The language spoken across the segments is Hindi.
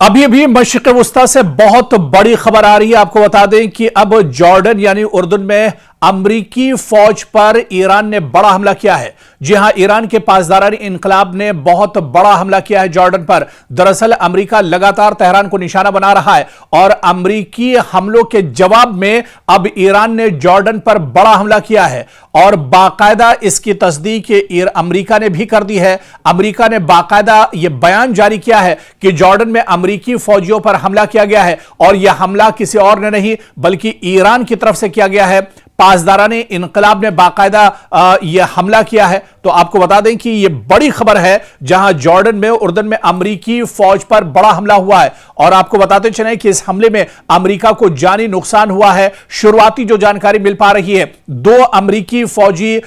अभी अभी मशरिक़ वुस्ता से बहुत बड़ी खबर आ रही है। आपको बता दें कि अब जॉर्डन यानी उर्दन में अमरीकी फौज पर ईरान ने बड़ा हमला किया है। जी हां, ईरान के पासदारानी इनकलाब ने बहुत बड़ा हमला किया है जॉर्डन पर। दरअसल अमेरिका लगातार तेहरान को निशाना बना रहा है और अमरीकी हमलों के जवाब में अब ईरान ने जॉर्डन पर बड़ा हमला किया है और बाकायदा इसकी तस्दीक अमेरिका ने भी कर दी है। अमेरिका ने बाकायदा यह बयान जारी किया है कि जॉर्डन में अमरीकी फौजियों पर हमला किया गया है और यह हमला किसी और ने नहीं बल्कि ईरान की तरफ से किया गया है। पासदाराने इनकलाब ने बाकायदा यह हमला किया है। तो आपको बता दें कि यह बड़ी खबर है जहां जॉर्डन में उर्दन में अमरीकी फौज पर बड़ा हमला हुआ है और आपको बताते चलें कि इस हमले में अमरीका को जानी नुकसान हुआ है। शुरुआती जो जानकारी मिल पा रही है, दो अमरीकी फौजी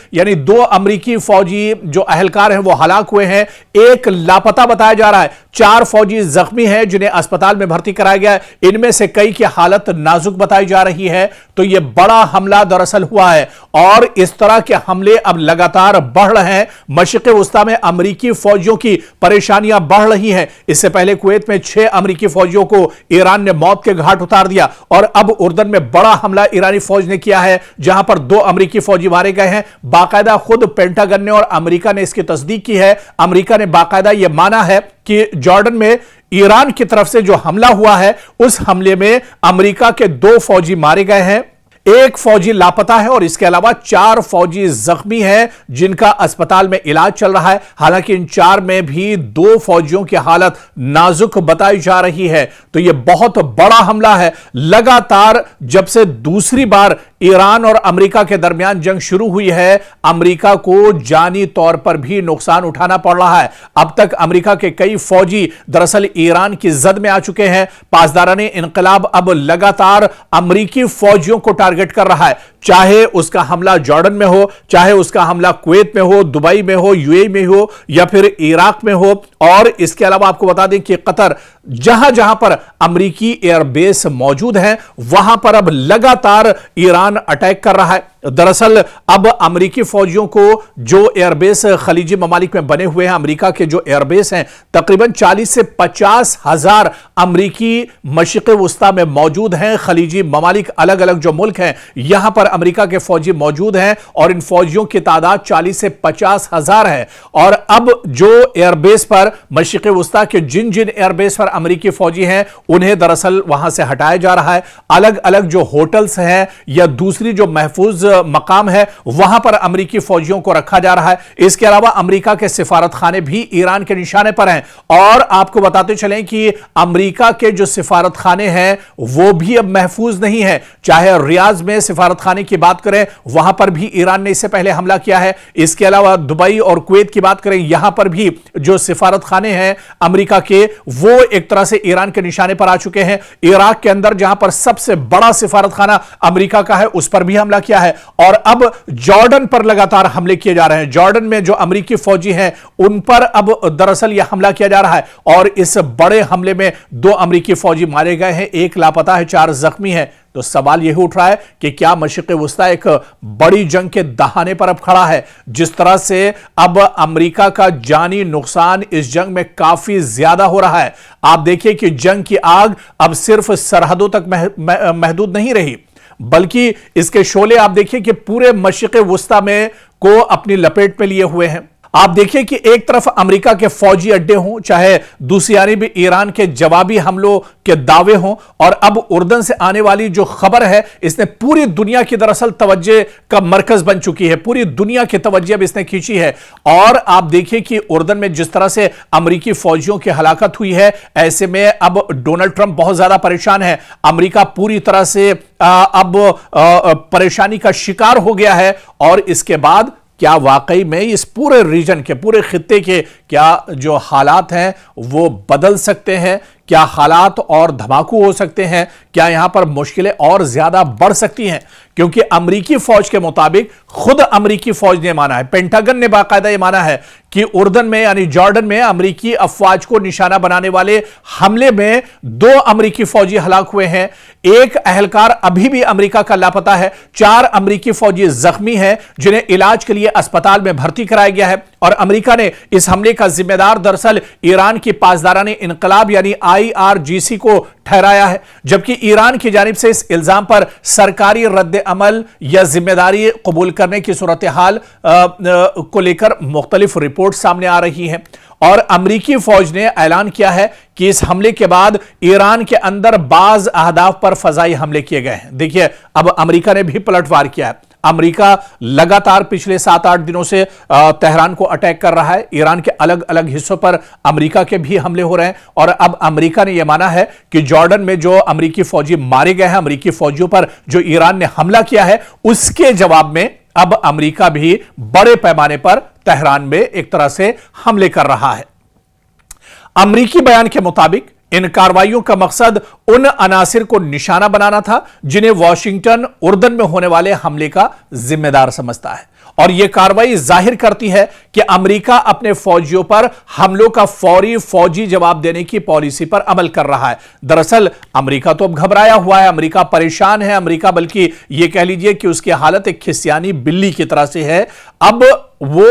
जो अहलकार हैं वो हलाक हुए हैं, एक लापता बताया जा रहा है, 4 फौजी जख्मी हैं जिन्हें अस्पताल में भर्ती कराया गया है। इनमें से कई की हालत नाजुक बताई जा रही है। तो यह बड़ा हमला दरअसल हुआ है और इस तरह के हमले अब लगातार बढ़ रहे हैं। मशरिक़ वुस्ता में अमरीकी फौजियों की परेशानियां बढ़ रही हैं। इससे पहले कुवैत में 6 अमरीकी फौजियों को ईरान ने मौत के घाट उतार दिया और अब उर्दन में बड़ा हमला ईरानी फौज ने किया है जहां पर 2 अमरीकी फौजी मारे गए हैं। बाकायदा खुद पेंटागन ने और अमरीका ने इसकी तस्दीक की है। अमरीका ने बाकायदा यह माना है कि जॉर्डन में ईरान की तरफ से जो हमला हुआ है उस हमले में अमरीका के 2 फौजी मारे गए हैं, 1 फौजी लापता है और इसके अलावा 4 फौजी जख्मी हैं जिनका अस्पताल में इलाज चल रहा है। हालांकि इन 4 में भी 2 फौजियों की हालत नाजुक बताई जा रही है। तो यह बहुत बड़ा हमला है। लगातार जब से दूसरी बार ईरान और अमेरिका के दरमियान जंग शुरू हुई है, अमेरिका को जानी तौर पर भी नुकसान उठाना पड़ रहा है। अब तक अमेरिका के कई फौजी दरअसल ईरान की जद में आ चुके हैं। पासदाराने इनकलाब अब लगातार अमेरिकी फौजियों को टारगेट कर रहा है, चाहे उसका हमला जॉर्डन में हो, चाहे उसका हमला कुवैत में हो, दुबई में हो, यूएई में हो या फिर इराक में हो। और इसके अलावा आपको बता दें कि कतर, जहां जहां पर अमेरिकी एयरबेस मौजूद हैं वहां पर अब लगातार ईरान अटैक कर रहा है। दरअसल अब अमेरिकी फौजियों को जो एयरबेस खलीजी ममालिक में बने हुए हैं, अमेरिका के जो एयरबेस हैं, तकरीबन 40 से 50 हजार अमेरिकी मशरिक़ वुस्ता में मौजूद हैं। खलीजी ममालिक, अलग अलग जो मुल्क हैं, यहां पर अमेरिका के फौजी मौजूद हैं और इन फौजियों की तादाद 40 से 50 हजार है। और अब जो एयरबेस पर मशरिक़ वुस्ता के जिन जिन एयरबेस पर अमेरिकी फौजी हैं उन्हें दरअसल वहां से हटाया जा रहा है। अलग अलग जो होटल्स हैं या दूसरी जो महफूज मकाम है वहां पर अमेरिकी फौजियों को रखा जा रहा है। इसके अलावा अमेरिका के सिफारत खाने भी ईरान के निशाने पर हैं और आपको बताते चलें कि अमेरिका के जो सिफारत खाने हैं वो भी अब महफूज नहीं है। चाहे रियाज में सिफारत खाने की बात करें, वहां पर भी ईरान ने इससे पहले हमला किया है। इसके अलावा दुबई और कुवैत की बात करें, यहां पर भी जो सिफारत खाने हैं अमेरिका के, वो एक तरह से ईरान के निशाने पर आ चुके हैं। इराक के अंदर जहां पर सबसे बड़ा सिफारत खाना अमेरिका का है, उस पर भी हमला किया है और अब जॉर्डन पर लगातार हमले किए जा रहे हैं। जॉर्डन में जो अमेरिकी फौजी हैं उन पर अब दरअसल यह हमला किया जा रहा है और इस बड़े हमले में 2 अमेरिकी फौजी मारे गए हैं, 1 लापता है, 4 जख्मी हैं। तो सवाल यह उठ रहा है कि क्या मशरिक़ वुस्ता एक बड़ी जंग के दहाने पर अब खड़ा है? जिस तरह से अब अमेरिका का जानी नुकसान इस जंग में काफी ज्यादा हो रहा है। आप देखिए कि जंग की आग अब सिर्फ सरहदों तक महदूद नहीं रही, बल्कि इसके शोले आप देखिए कि पूरे मशरिक़ वुस्ता में को अपनी लपेट में लिए हुए हैं। आप देखिए कि एक तरफ अमेरिका के फौजी अड्डे हों, चाहे दूसरी यानी ईरान के जवाबी हमलों के दावे हों, और अब उर्दन से आने वाली जो खबर है इसने पूरी दुनिया की दरअसल तवज्जो का मरकज बन चुकी है। पूरी दुनिया की तवज्जो अब इसने खींची है और आप देखिए कि उर्दन में जिस तरह से अमेरिकी फौजियों की हलाकत हुई है, ऐसे में अब डोनाल्ड ट्रंप बहुत ज्यादा परेशान है। अमेरिका पूरी तरह से अब परेशानी का शिकार हो गया है और इसके बाद क्या वाकई में इस पूरे रीजन के, पूरे खित्ते के क्या जो हालात हैं वो बदल सकते हैं? क्या हालात और धमाकू हो सकते हैं? क्या यहां पर मुश्किलें और ज्यादा बढ़ सकती हैं? क्योंकि अमेरिकी फौज के मुताबिक, खुद अमेरिकी फौज ने माना है, पेंटागन ने बाकायदा यह माना है कि उर्दन में यानी जॉर्डन में अमेरिकी अफवाज को निशाना बनाने वाले हमले में 2 अमेरिकी फौजी हलाक हुए हैं, 1 अहलकार अभी भी अमेरिका का लापता है, 4 अमेरिकी फौजी जख्मी हैं जिन्हें इलाज के लिए अस्पताल में भर्ती कराया गया है। और अमेरिका ने इस हमले का जिम्मेदार दरअसल ईरान की पासदाराने इनकलाब यानी IRGC को ठहराया है, जबकि ईरान की जानिब से इस इल्जाम पर सरकारी रद्द अमल या जिम्मेदारी कबूल करने की सूरत हाल को लेकर मुख्तलिफ रिपोर्ट सामने आ रही है। और अमरीकी फौज ने ऐलान किया है कि इस हमले के बाद ईरान के अंदर बाज अहदाफ पर फजाई हमले किए गए हैं। देखिए, अब अमरीका ने भी पलटवार किया है। अमरीका लगातार पिछले 7-8 दिनों से तेहरान को अटैक कर रहा है। ईरान के अलग अलग हिस्सों पर अमरीका के भी हमले हो रहे हैं और अब अमरीका ने यह माना है कि जॉर्डन में जो अमरीकी फौजी मारे गए हैं, अमरीकी फौजियों पर जो ईरान ने हमला किया है, उसके जवाब में अब अमरीका भी बड़े पैमाने पर तेहरान में एक तरह से हमले कर रहा है। अमरीकी बयान के मुताबिक इन कार्रवाइयों का मकसद उन अनासिर को निशाना बनाना था जिन्हें वॉशिंगटन उर्दन में होने वाले हमले का जिम्मेदार समझता है। और यह कार्रवाई जाहिर करती है कि अमेरिका अपने फौजियों पर हमलों का फौरी फौजी जवाब देने की पॉलिसी पर अमल कर रहा है। दरअसल अमेरिका तो अब घबराया हुआ है, अमेरिका परेशान है, अमेरिका बल्कि यह कह लीजिए कि उसकी हालत एक खिसियानी बिल्ली की तरह से है। अब वो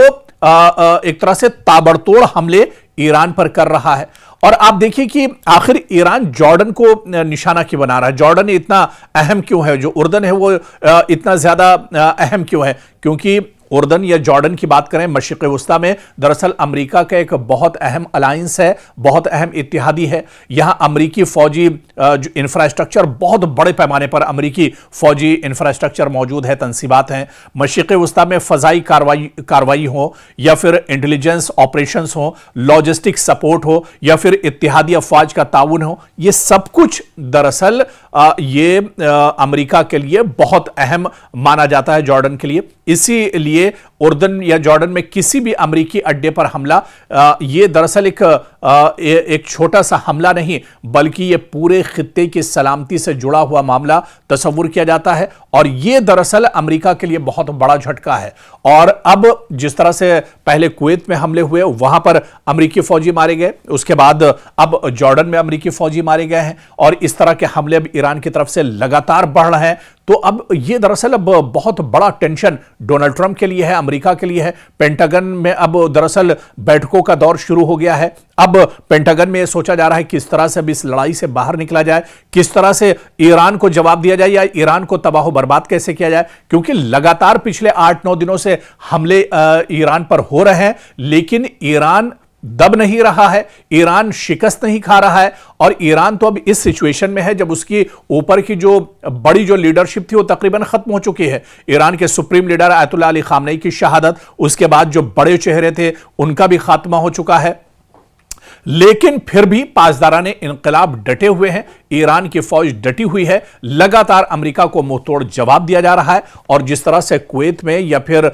एक तरह से ताबड़तोड़ हमले ईरान पर कर रहा है। और आप देखिए कि आखिर ईरान जॉर्डन को निशाना क्यों बना रहा है, जॉर्डन इतना अहम क्यों है, जो उर्दन है वो इतना ज्यादा अहम क्यों है? क्योंकि उर्दन या जॉर्डन की बात करें मशरिक़ वस्ता में, दरअसल अमेरिका का एक बहुत अहम अलायंस है, बहुत अहम इत्तेहादी है। यहां अमेरिकी फौजी जो इंफ्रास्ट्रक्चर, बहुत बड़े पैमाने पर अमेरिकी फौजी इंफ्रास्ट्रक्चर मौजूद है, तंसीबात हैं। मशरिक़ वस्ता में फजाई कार्रवाई हो या फिर इंटेलिजेंस ऑपरेशंस हो, लॉजिस्टिक सपोर्ट हो या फिर इत्तेहादी अफवाज का ताउन हो, ये सब कुछ दरअसल ये अमेरिका के लिए बहुत अहम माना जाता है, जॉर्डन के लिए। इसीलिए उर्दन या जॉर्डन में किसी भी अमेरिकी अड्डे पर हमला यह दरअसल एक छोटा सा हमला नहीं, बल्कि यह पूरे खित्ते की सलामती से जुड़ा हुआ मामला तस्वुर किया जाता है। और यह दरअसल अमेरिका के लिए बहुत बड़ा झटका है। और अब जिस तरह से पहले कुवैत में हमले हुए, वहां पर अमेरिकी फौजी मारे गए, उसके बाद अब जॉर्डन में अमेरिकी फौजी मारे गए हैं और इस तरह के हमले अब ईरान की तरफ से लगातार बढ़ रहे हैं। तो अब यह दरअसल अब बहुत बड़ा टेंशन डोनाल्ड ट्रंप के लिए है, अमेरिका के लिए है। पेंटागन में अब दरअसल बैठकों का दौर शुरू हो गया है। अब पेंटागन में यह सोचा जा रहा है किस तरह से अब इस लड़ाई से बाहर निकला जाए, किस तरह से ईरान को जवाब दिया जाए या ईरान को तबाह बर्बाद कैसे किया जाए। क्योंकि लगातार पिछले 8-9 दिनों से हमले ईरान पर हो रहे हैं, लेकिन ईरान दब नहीं रहा है, ईरान शिकस्त नहीं खा रहा है। और ईरान तो अब इस सिचुएशन में है जब उसकी ऊपर की जो बड़ी जो लीडरशिप थी वो तकरीबन खत्म हो चुकी है। ईरान के supreme leader Ayatollah Ali Khamenei की शहादत, उसके बाद जो बड़े चेहरे थे उनका भी खात्मा हो चुका है। लेकिन फिर भी पासदाराने इनकलाब डटे हुए हैं, ईरान की फौज डटी हुई है। लगातार अमेरिका को मुंहतोड़ जवाब दिया जा रहा है। और जिस तरह से कुवैत में या फिर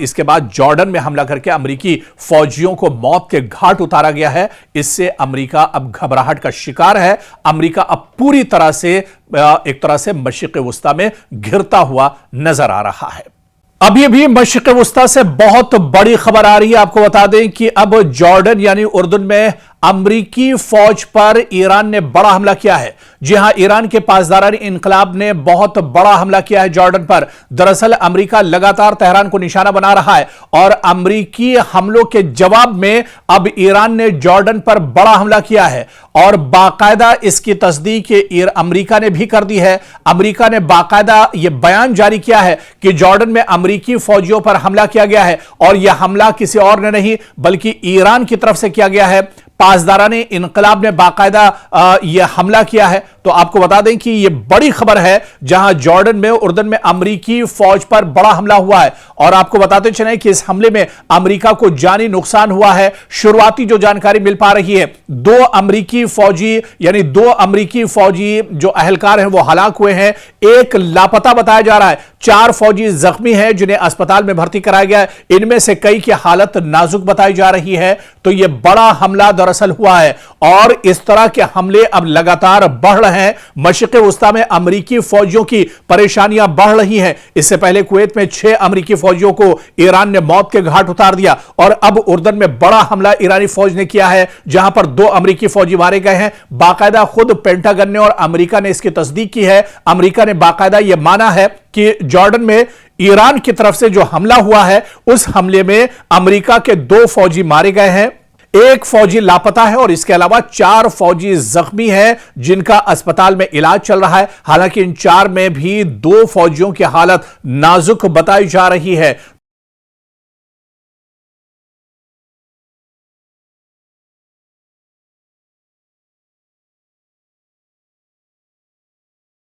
इसके बाद जॉर्डन में हमला करके अमेरिकी फौजियों को मौत के घाट उतारा गया है, इससे अमेरिका अब घबराहट का शिकार है। अमेरिका अब पूरी तरह से एक तरह से मशरिक़ वस्ता में घिरता हुआ नजर आ रहा है। अभी भी मशरिक़ वस्ता से बहुत बड़ी खबर आ रही है। आपको बता दें कि अब जॉर्डन यानी उर्दन में अमरीकी फौज पर ईरान ने बड़ा हमला किया है। जी हां, ईरान के पासदारानी इनकलाब ने बहुत बड़ा हमला किया है जॉर्डन पर। दरअसल अमेरिका लगातार तेहरान को निशाना बना रहा है और अमरीकी हमलों के जवाब में अब ईरान ने जॉर्डन पर बड़ा हमला किया है। और बाकायदा इसकी तस्दीक अमेरिका ने भी कर दी है। अमेरिका ने बाकायदा यह बयान जारी किया है कि जॉर्डन में अमरीकी फौजियों पर हमला किया गया है और यह हमला किसी और ने नहीं बल्कि ईरान की तरफ से किया गया है। पासदाराने इनकलाब ने बाकायदा यह हमला किया है। तो आपको बता दें कि यह बड़ी खबर है, जहां जॉर्डन में उर्दन में अमरीकी फौज पर बड़ा हमला हुआ है। और आपको बताते चलें कि इस हमले में अमरीका को जानी नुकसान हुआ है। शुरुआती जो जानकारी मिल पा रही है, 2 अमरीकी फौजी यानी 2 अमरीकी फौजी जो अहलकार हैं वो हलाक हुए हैं, 1 लापता बताया जा रहा है, 4 फौजी जख्मी हैं जिन्हें अस्पताल में भर्ती कराया गया है। इनमें से कई की हालत नाजुक बताई जा रही है। तो यह बड़ा हमला दरअसल हुआ है और इस तरह के हमले अब लगातार बढ़ रहे हैं। मशरिक़ वस्ता में अमरीकी फौजियों की परेशानियां बढ़ रही हैं। इससे पहले कुवैत में 6 अमरीकी फौजियों को ईरान ने मौत के घाट उतार दिया और अब उर्दन में बड़ा हमला ईरानी फौज ने किया है, जहां पर 2 अमरीकी फौजी मारे गए हैं। बाकायदा खुद पेंटागन ने और अमरीका ने इसकी तस्दीक की है। अमरीका ने बाकायदा यह माना है कि जॉर्डन में ईरान की तरफ से जो हमला हुआ है, उस हमले में अमरीका के 2 फौजी मारे गए हैं। एक फौजी लापता है और इसके अलावा 4 फौजी जख्मी हैं जिनका अस्पताल में इलाज चल रहा है। हालांकि इन 4 में भी 2 फौजियों की हालत नाजुक बताई जा रही है।